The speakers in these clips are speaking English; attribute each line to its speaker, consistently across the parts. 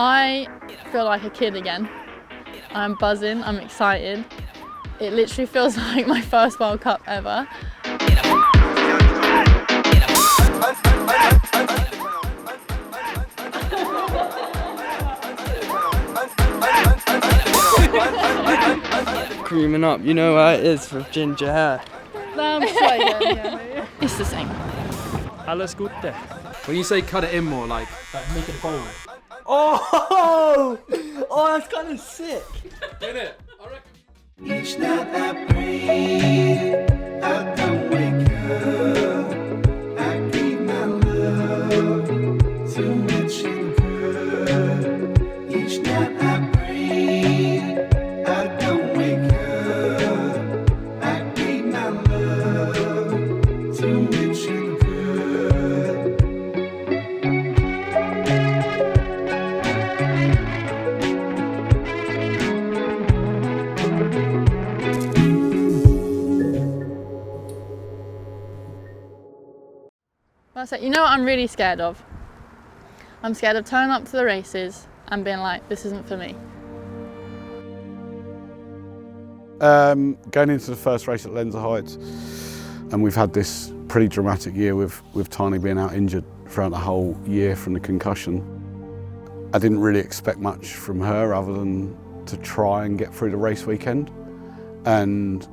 Speaker 1: I feel like a kid again. I'm buzzing, I'm excited. It literally feels like my first World Cup ever.
Speaker 2: Creaming up, you know how it is with ginger hair.
Speaker 1: It's the same.
Speaker 3: Alles Gute.
Speaker 4: When you say cut it in more, like make it bold.
Speaker 2: Oh, that's kind of sick.
Speaker 4: Isn't it? I reckon.
Speaker 5: Each night I pray, I don't wake up. I give my love to which you could. Each night I pray, I don't wake up. I give my love to which you could.
Speaker 1: That's it. You know what I'm really scared of? I'm scared of turning up to the races and being like, this isn't for me.
Speaker 6: Going into the first race at Lenzerheide, and we've had this pretty dramatic year with Tani being out injured throughout the whole year from the concussion. I didn't really expect much from her other than to try and get through the race weekend and,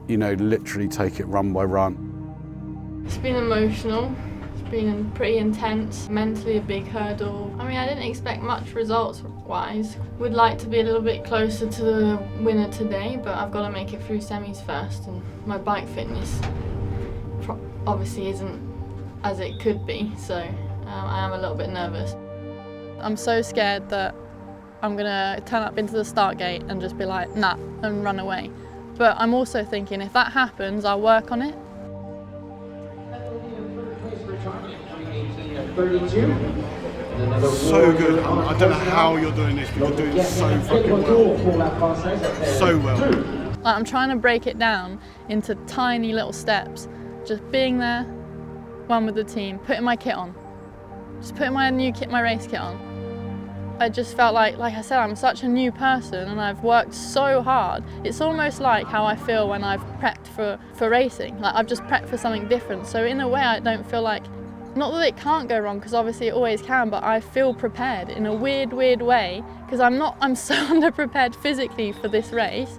Speaker 6: you know, literally take it run by run.
Speaker 1: It's been emotional. It's been pretty intense, mentally a big hurdle. I mean, I didn't expect much results-wise. Would like to be a little bit closer to the winner today, but I've got to make it through semis first, and my bike fitness obviously isn't as it could be, so I am a little bit nervous. I'm so scared that I'm gonna turn up into the start gate and just be like, nah, and run away. But I'm also thinking, if that happens, I'll work on it.
Speaker 6: So good. I don't know how you're doing this, but you're doing it so fucking well. So well.
Speaker 1: Like, I'm trying to break it down into tiny little steps. Just being there, one with the team, putting my kit on. Just putting my new kit, my race kit on. I just felt like I said, I'm such a new person and I've worked so hard. It's almost like how I feel when I've prepped for racing. Like, I've just prepped for something different. So in a way, I don't feel like, not that it can't go wrong, because obviously it always can, but I feel prepared in a weird way, because I'm so underprepared physically for this race.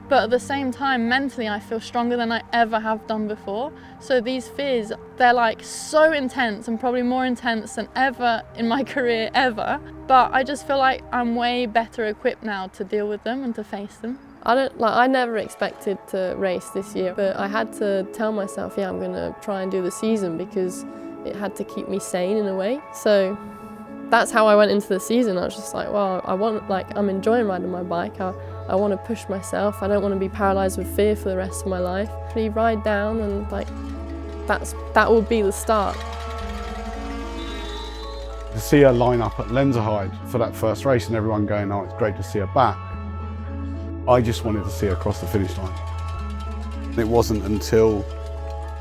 Speaker 1: But at the same time, mentally, I feel stronger than I ever have done before. So these fears, they're like so intense, and probably more intense than ever in my career ever. But I just feel like I'm way better equipped now to deal with them and to face them.
Speaker 7: I never expected to race this year, but I had to tell myself, yeah, I'm gonna try and do the season, because it had to keep me sane in a way. So that's how I went into the season. I was just like, well, I'm enjoying riding my bike. I want to push myself. I don't want to be paralysed with fear for the rest of my life. Really ride down, and that will be the start.
Speaker 6: To see her line up at Lenzerheide for that first race and everyone going, oh, it's great to see her back. I just wanted to see her across the finish line. It wasn't until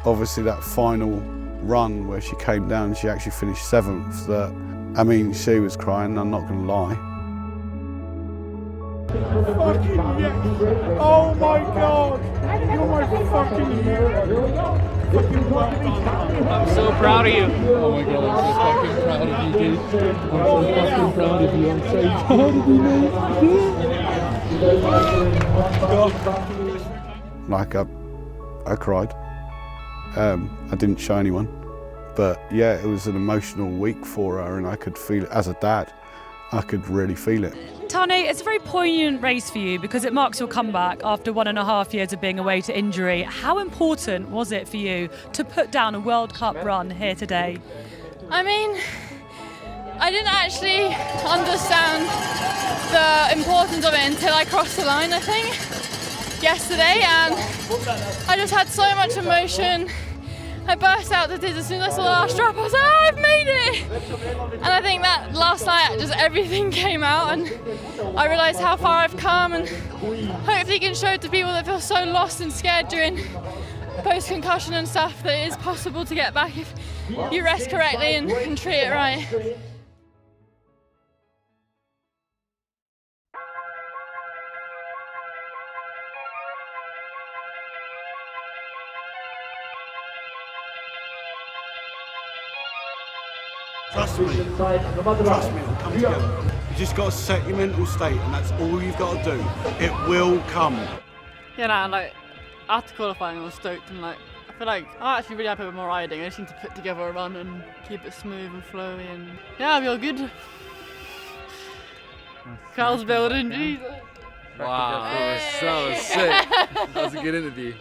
Speaker 6: obviously that final run where she came down and she actually finished 7th that, I mean, she was crying, I'm not going to lie.
Speaker 3: Fucking yes! Oh my god! You're my fucking hero! Fucking well done.
Speaker 4: I'm so proud of you.
Speaker 3: Oh my god, I'm so fucking proud of you, dude. I'm so fucking proud of you. I'm so proud of you, man.
Speaker 6: Like, I cried. I didn't show anyone. But yeah, it was an emotional week for her, and I could feel it as a dad. I could really feel it.
Speaker 8: Tani, it's a very poignant race for you because it marks your comeback after 1.5 years of being away to injury. How important was it for you to put down a World Cup run here today?
Speaker 1: I mean, I didn't actually understand the importance of it until I crossed the line, I think, yesterday, and I just had so much emotion. I burst out the tears as soon as I saw the last drop. I was like, oh, I've made it! And I think that last night, just everything came out, and I realised how far I've come, and hopefully can show to people that feel so lost and scared during post-concussion and stuff that it is possible to get back if you rest correctly and treat it right.
Speaker 6: Trust me, it'll come together. You just got to set your mental state, and that's all you've got to do. It will come.
Speaker 1: Yeah, no, like, after qualifying I was stoked, and like, I feel like I'm actually really happy with my riding. I just need to put together a run and keep it smooth and flowy, and yeah, I'll be all good. Carl's building, Jesus.
Speaker 4: Wow, that was so sick. That was a good interview.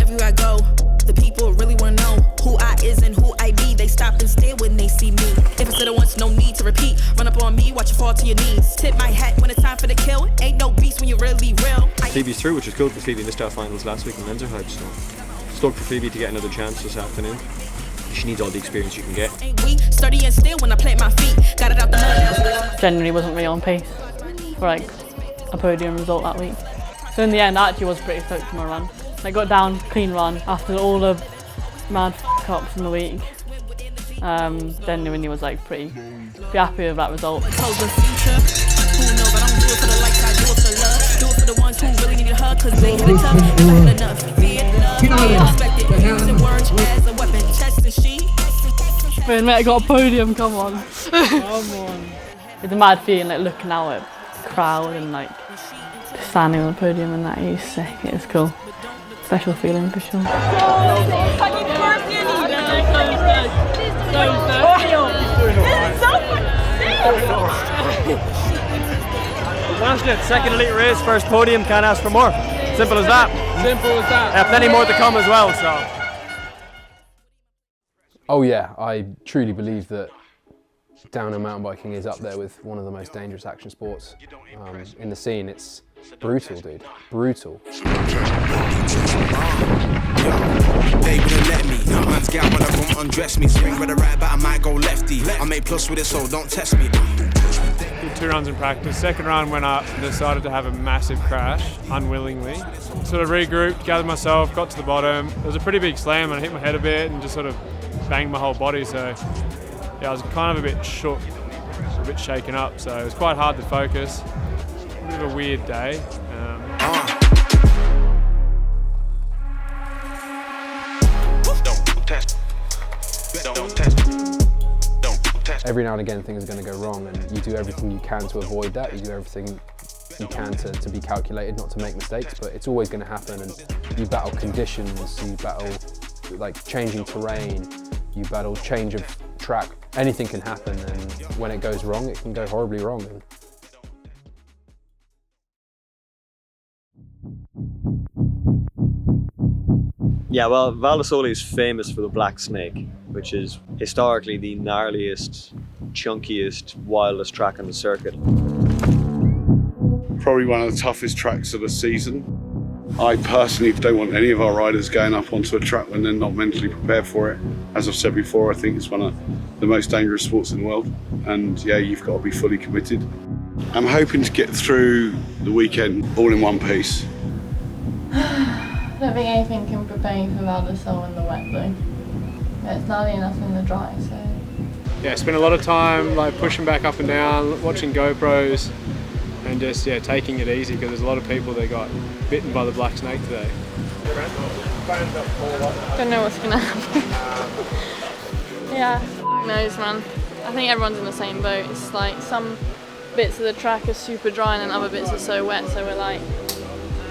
Speaker 9: Everywhere I go, the people really wanna know who I is and who I be. They stop and stare when they see me. If I said it once, no need to repeat. Run up on me, watch you fall to your knees. Tip my hat when it's time for the kill. Ain't no beast when you're really real.
Speaker 10: Phoebe's through, which is cool because Phoebe missed our finals last week in Lenzerheide, so stoked for Phoebe to get another chance this afternoon. She needs all the experience you can get.
Speaker 9: Ain't we sturdy and still when I plant my feet? Got it out the mud.
Speaker 1: Generally wasn't really on pace for like a podium result that week. So in the end, I actually was pretty stoked for my run. I got down clean run after all the mad f***ups in the week. Genuinely was like pretty happy with that result. But admit I got a podium, come on. Come on. It's a mad feeling, like looking out at the crowd and like standing on the podium and that is sick. It's cool. Special feeling for sure.
Speaker 10: Smashed it. Second elite race, first podium. Can't ask for more. Simple as that.
Speaker 4: Simple as that.
Speaker 10: Plenty more to come as well. So.
Speaker 11: Oh yeah, I truly believe that downhill mountain biking is up there with one of the most dangerous action sports in the scene. It's brutal, dude. Brutal.
Speaker 5: They wouldn't let me. Man's gal when I come undress me. Swing with the right, but I might go lefty. I make plus with it, so don't test me.
Speaker 3: Did 2 runs in practice. Second run went up and decided to have a massive crash, unwillingly. Sort of regrouped, gathered myself, got to the bottom. It was a pretty big slam and I hit my head a bit and just sort of banged my whole body. So yeah, I was kind of a bit shook, a bit shaken up. So it was quite hard to focus. A bit of a weird day.
Speaker 11: Every now and again things are going to go wrong and you do everything you can to avoid that. You do everything you can to be calculated, not to make mistakes, but it's always going to happen, and you battle conditions, you battle like changing terrain, you battle change of track. Anything can happen, and when it goes wrong, it can go horribly wrong.
Speaker 10: Yeah, well, Val di Sole is famous for the black snake, which is historically the gnarliest, chunkiest, wildest track on the circuit.
Speaker 6: Probably one of the toughest tracks of the season. I personally don't want any of our riders going up onto a track when they're not mentally prepared for it. As I've said before, I think it's one of the most dangerous sports in the world, and yeah, you've got to be fully committed. I'm hoping to get through the weekend all in one piece.
Speaker 7: I don't think anything can prepare you for Val di Sole in the wet though. Yeah, it's gnarly enough in the dry, so.
Speaker 3: Yeah, spent a lot of time like pushing back up and down, watching GoPros, and just taking it easy because there's a lot of people that got bitten by the black snake today.
Speaker 1: Don't know what's gonna happen. Yeah, who knows, man. I think everyone's in the same boat. It's like some bits of the track are super dry and then other bits are so wet, so we're like,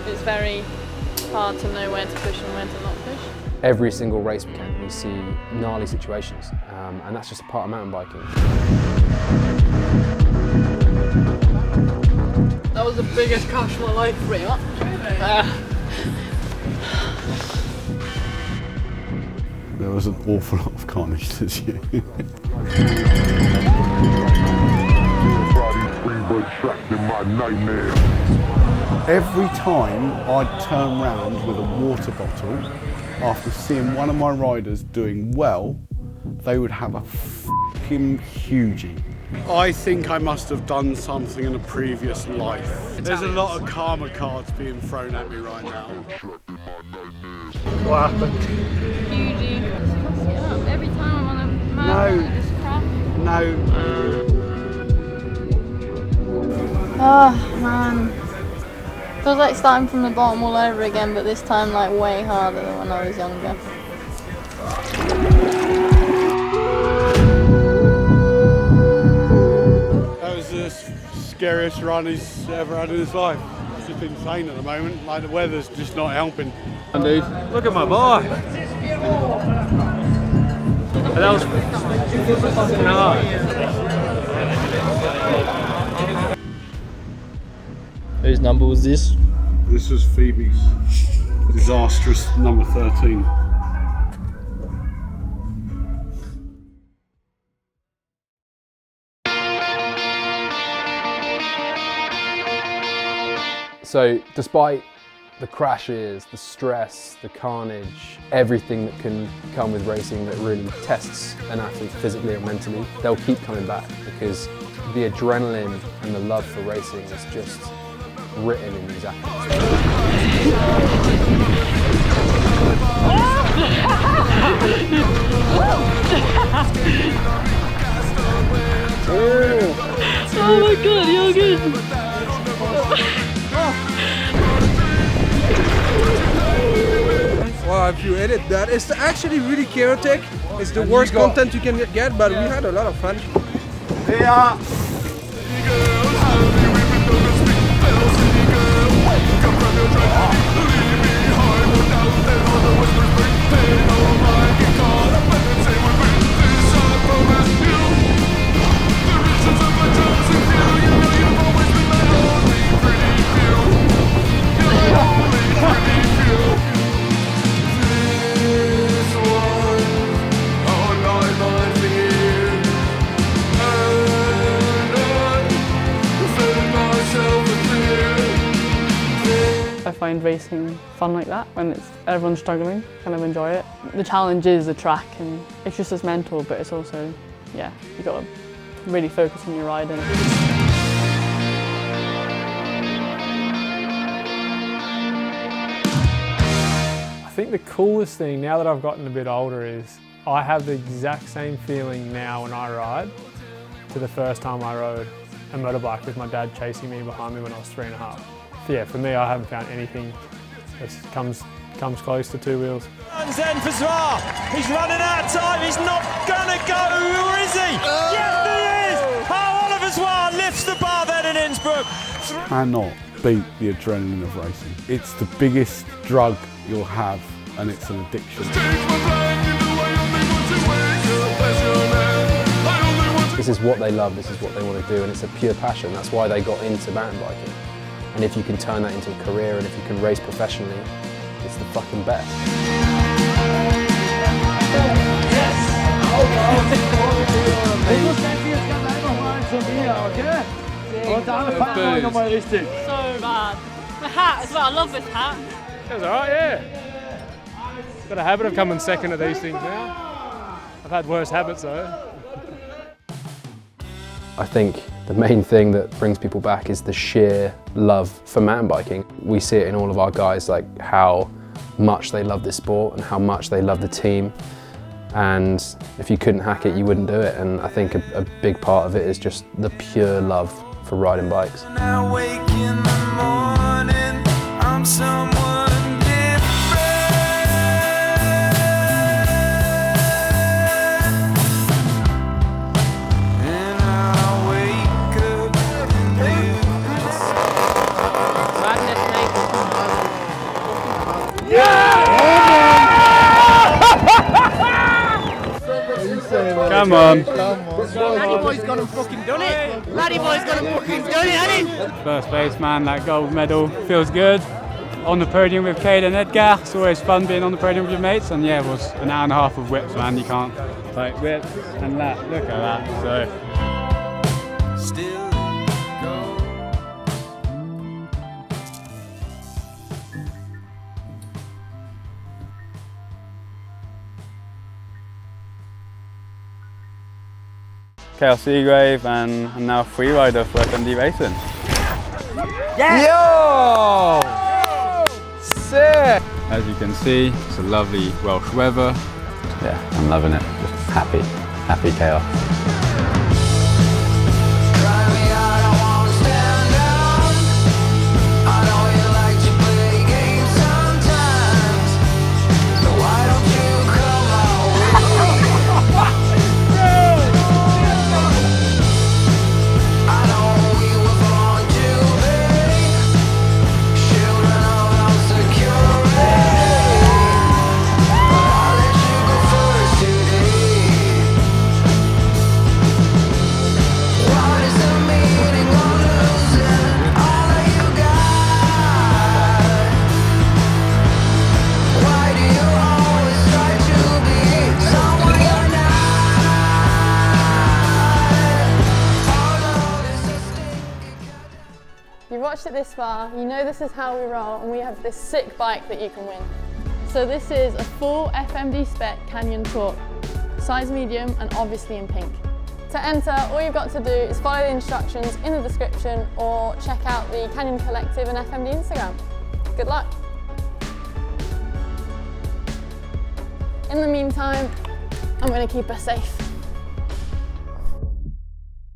Speaker 1: it's very hard to know where to push and where to not push.
Speaker 11: Every single race weekend we see gnarly situations, and that's just a part of mountain biking.
Speaker 1: That was the biggest crash of my life, pretty much.
Speaker 6: There was an awful lot of carnage this year. Every time I'd turn round with a water bottle, after seeing one of my riders doing well, they would have a f***ing hugie. I think I must have done something in a previous life. There's a lot of karma cards being thrown at me right now. What happened?
Speaker 1: Hugie. Every time I'm on a mountain, I just crash.
Speaker 6: No.
Speaker 1: Oh, man. Feels like starting from the bottom all over again, but this time like way harder than when I was younger.
Speaker 6: That was the scariest run he's ever had in his life. It's just insane at the moment. Like the weather's just not helping.
Speaker 3: Dude, look at my boy. That was fucking hard.
Speaker 2: Whose number was this?
Speaker 6: This was Phoebe's disastrous number 13.
Speaker 11: So despite the crashes, the stress, the carnage, everything that can come with racing that really tests an athlete physically or mentally, they'll keep coming back because the adrenaline and the love for racing is just written in these athletes.
Speaker 7: Oh my god, you're good!
Speaker 12: Wow, if you edit that, it's actually really chaotic. It's the worst content you can get, but we had a lot of fun.
Speaker 6: Yeah.
Speaker 1: I find racing fun like that, when everyone's struggling, kind of enjoy it. The challenge is the track, and it's just as mental, but it's also, yeah, you've got to really focus on your riding.
Speaker 3: I think the coolest thing now that I've gotten a bit older is I have the exact same feeling now when I ride to the first time I rode a motorbike with my dad chasing me behind me when I was 3.5. Yeah, for me, I haven't found anything that comes close to two wheels.
Speaker 13: Runs in for Zwar. He's running out of time. He's not gonna go. Or is he? Yes, he is. Oh, Oliver Zwar lifts the bar then in Innsbruck.
Speaker 6: Cannot beat the adrenaline of racing. It's the biggest drug you'll have, and it's an addiction.
Speaker 11: This is what they love, this is what they want to do, and it's a pure passion. That's why they got into mountain biking. And if you can turn that into a career, and if you can race professionally, it's the fucking best.
Speaker 8: So bad. The hat as well, I love this hat.
Speaker 3: It was alright, yeah. Got a habit of coming second at these things now. I've had worse habits though.
Speaker 11: I think the main thing that brings people back is the sheer love for mountain biking. We see it in all of our guys, like how much they love this sport and how much they love the team. And if you couldn't hack it, you wouldn't do it. And I think a big part of it is just the pure love for riding bikes.
Speaker 5: When I wake in the morning, I'm someone
Speaker 3: Come on.
Speaker 13: Laddie boy's gone and fucking done it. Laddie boy's gone and fucking done it, hasn't he?
Speaker 3: First place, man, that gold medal feels good. On the podium with Cade and Edgar, it's always fun being on the podium with your mates, and yeah, it was an hour and a half of whips, man. You can't, like, whips and that, look at that, so.
Speaker 5: still go.
Speaker 14: Kaos Seagrave, and I'm now a free rider for FMD Racing.
Speaker 12: Yeah. Yo! Sick!
Speaker 14: As you can see, it's a lovely Welsh weather. Yeah, I'm loving it. Just happy chaos.
Speaker 1: watched it this far, you know this is how we roll, and we have this sick bike that you can win. So this is a full FMD spec Canyon Torque, size medium and obviously in pink. To enter, all you've got to do is follow the instructions in the description or check out the Canyon Collective and FMD Instagram. Good luck. In the meantime, I'm going to keep us safe.